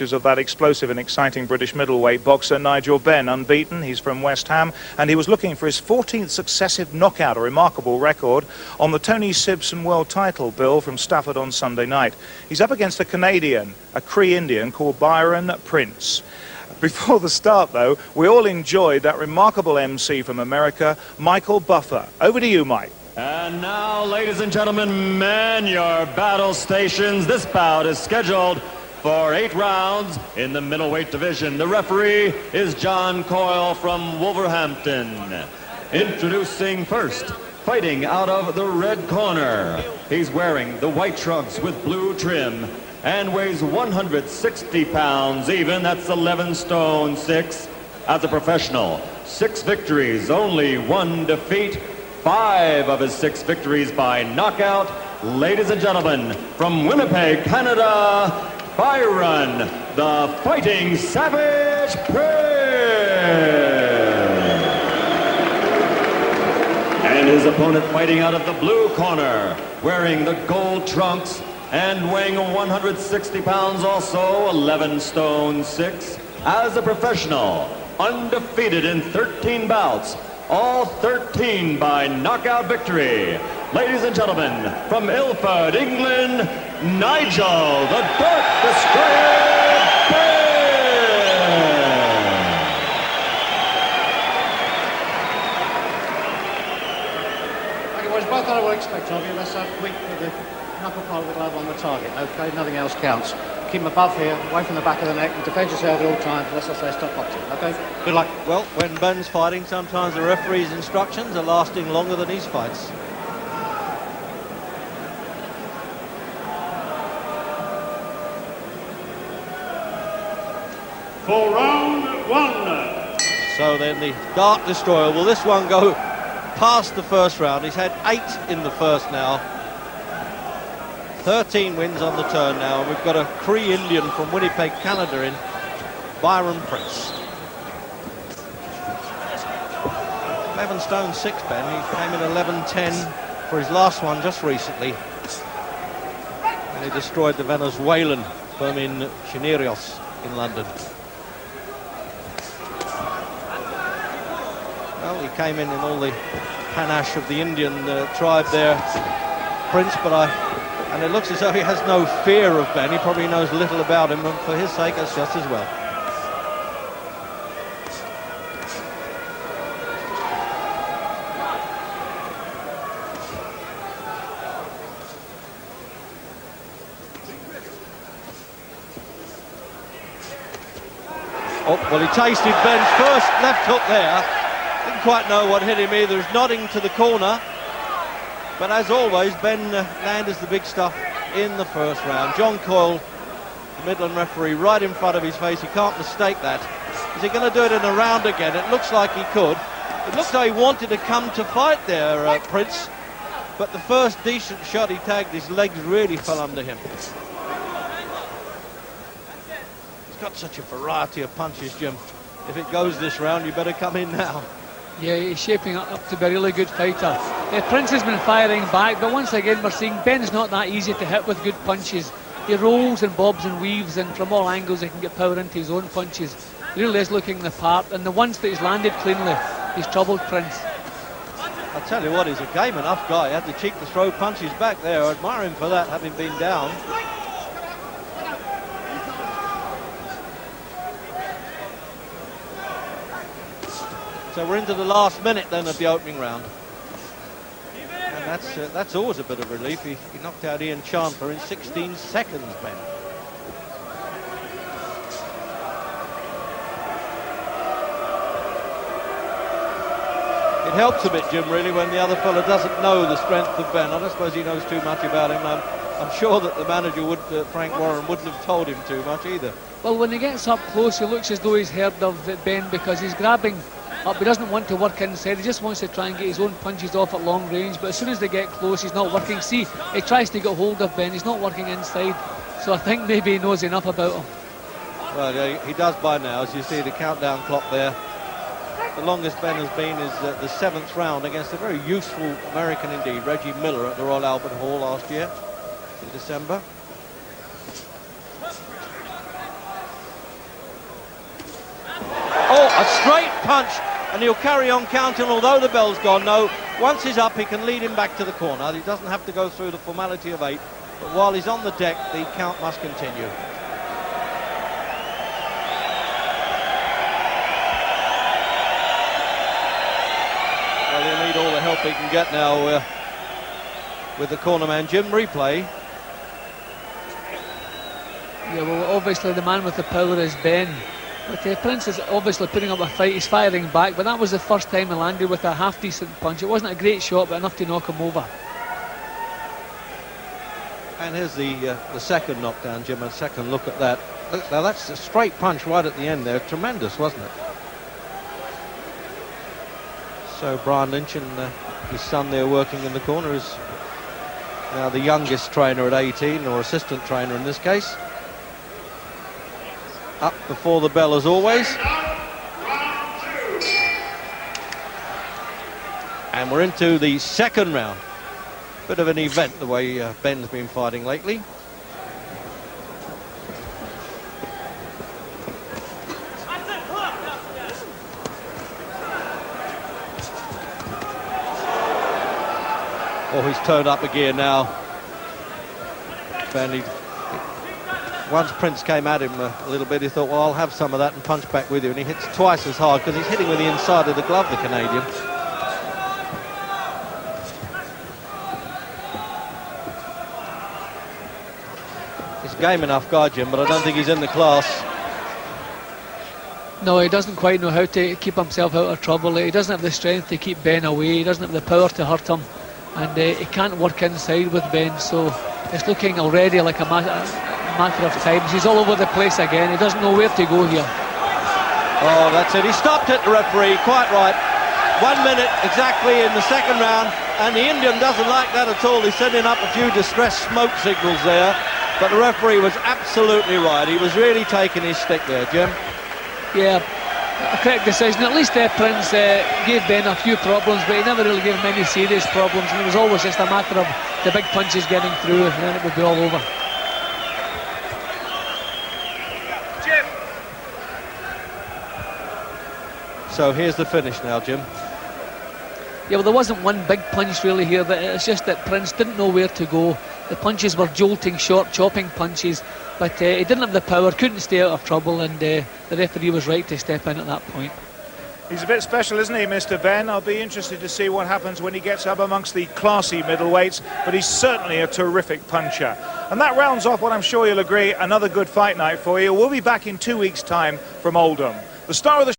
Of that explosive and exciting British middleweight boxer Nigel Benn, unbeaten. He's from West Ham, and he was looking for his 14th successive knockout, a remarkable record, on the Tony Simpson world title bill from Stafford on Sunday night. He's up against a Canadian, a Cree Indian called Byron Prince. Before the start, though, we all enjoyed that remarkable MC from America, Michael Buffer. Over to you, Mike. And now, ladies and gentlemen, man your battle stations. This bout is scheduled for 8 rounds in the middleweight division. The referee is John Coyle from Wolverhampton. Introducing first, fighting out of the red corner. He's wearing the white trunks with blue trim and weighs 160 pounds even. That's 11 stone 6 as a professional. 6 victories, only 1 defeat. 5 of his 6 victories by knockout. Ladies and gentlemen, from Winnipeg, Canada, Byron, the Fighting Savage Prince. And his opponent fighting out of the blue corner, wearing the gold trunks and weighing 160 pounds also, 11 stone 6, as a professional, undefeated in 13 bouts, all 13 by knockout victory. Ladies and gentlemen, from Ilford, England, Nigel, the Dark Destroyer Benn. Okay, well, it's both that I would expect of you. Let's have a quick with the knuckle part of the glove on the target. Okay, nothing else counts. Keep them above here, away from the back of the neck, and defend yourself at all times. Let's not say stop boxing. Okay, good luck. Well, when Benn's fighting, sometimes the referee's instructions are lasting longer than his fights. For round 1. So then the Dark Destroyer, will this one go past the first round? He's had 8 in the first now. 13 wins on the turn now, and we've got a Cree Indian from Winnipeg, Canada in Byron Prince. 11 stone 6, Ben. He came in 11-10 for his last one just recently. And he destroyed the Venezuelan Fermin Chinerios in London. Well, he came in all the panache of the Indian tribe there, Prince, and it looks as though he has no fear of Benn. He probably knows little about him, and for his sake, that's just as well. Oh, well, he tasted Benn's first left hook there. Didn't quite know what hit him either. He's nodding to the corner. But as always, Benn landed the big stuff in the first round. John Coyle, the Midland referee, right in front of his face. He can't mistake that. Is he going to do it in a round again? It looks like he could. It looks like he wanted to come to fight there, Prince. But the first decent shot he tagged, his legs really fell under him. He's got such a variety of punches, Jim. If it goes this round, you better come in now. Yeah, he's shaping up to be a really good fighter. Prince has been firing back, but once again we're seeing Benn's not that easy to hit with good punches. He rolls and bobs and weaves, and from all angles he can get power into his own punches. He really is looking the part, and the ones that he's landed cleanly, he's troubled Prince. I'll tell you what, he's a game enough guy. He had the cheek to throw punches back there. I admire him for that, having been down. So we're into the last minute then of the opening round. And that's always a bit of relief. He knocked out Ian Chandler in 16 seconds, Ben. It helps a bit, Jim, really, when the other fella doesn't know the strength of Ben. I don't suppose he knows too much about him. I'm sure that the manager, Frank Warren, wouldn't have told him too much either. Well, when he gets up close, he looks as though he's heard of Ben, because he's grabbing up. He doesn't want to work inside. He just wants to try and get his own punches off at long range. But as soon as they get close, he's not working. See, he tries to get hold of Ben. He's not working inside. So I think maybe he knows enough about him. Well, yeah, he does by now. As you see the countdown clock there. The longest Ben has been is the 7th round against a very useful American indeed, Reggie Miller, at the Royal Albert Hall last year in December. Straight punch, and he'll carry on counting, although the bell's gone. No, once he's up, he can lead him back to the corner. He doesn't have to go through the formality of 8, but while he's on the deck, the count must continue. Well, he'll need all the help he can get now with the corner man. Jim, replay. Yeah, well, obviously the man with the power is Benn. But Prince is obviously putting up a fight. He's firing back, but that was the first time he landed with a half-decent punch. It wasn't a great shot, but enough to knock him over. And here's the second knockdown, Jim, a second look at that. Look, now that's a straight punch right at the end there. Tremendous, wasn't it? So Brian Lynch and his son there working in the corner is now the youngest trainer at 18, or assistant trainer in this case. Up before the bell as always. And we're into the second round. Bit of an event the way Benn's been fighting lately. Oh, he's turned up a gear now. Benn, once Prince came at him a little bit, he thought, well, I'll have some of that and punch back with you. And he hits twice as hard because he's hitting with the inside of the glove, the Canadian. He's a game enough guy, Jim, but I don't think he's in the class. No, he doesn't quite know how to keep himself out of trouble. He doesn't have the strength to keep Benn away. He doesn't have the power to hurt him. And he can't work inside with Benn, so it's looking already like a matter of time. He's all over the place again. He doesn't know where to go here. Oh, that's it. He stopped it, the referee. Quite right. 1 minute exactly in the second round, and the Indian doesn't like that at all. He's sending up a few distress smoke signals there, but the referee was absolutely right. He was really taking his stick there, Jim. Yeah, a correct decision. At least Prince gave Benn a few problems, but he never really gave him any serious problems, and it was always just a matter of the big punches getting through, and then it would be all over. So here's the finish now, Jim. Yeah, well, there wasn't one big punch really here. It's just that Prince didn't know where to go. The punches were jolting, short, chopping punches, but he didn't have the power, couldn't stay out of trouble, and the referee was right to step in at that point. He's a bit special, isn't he, Mr. Benn? I'll be interested to see what happens when he gets up amongst the classy middleweights, but he's certainly a terrific puncher. And that rounds off what I'm sure you'll agree, another good fight night for you. We'll be back in 2 weeks' time from Oldham. The star of the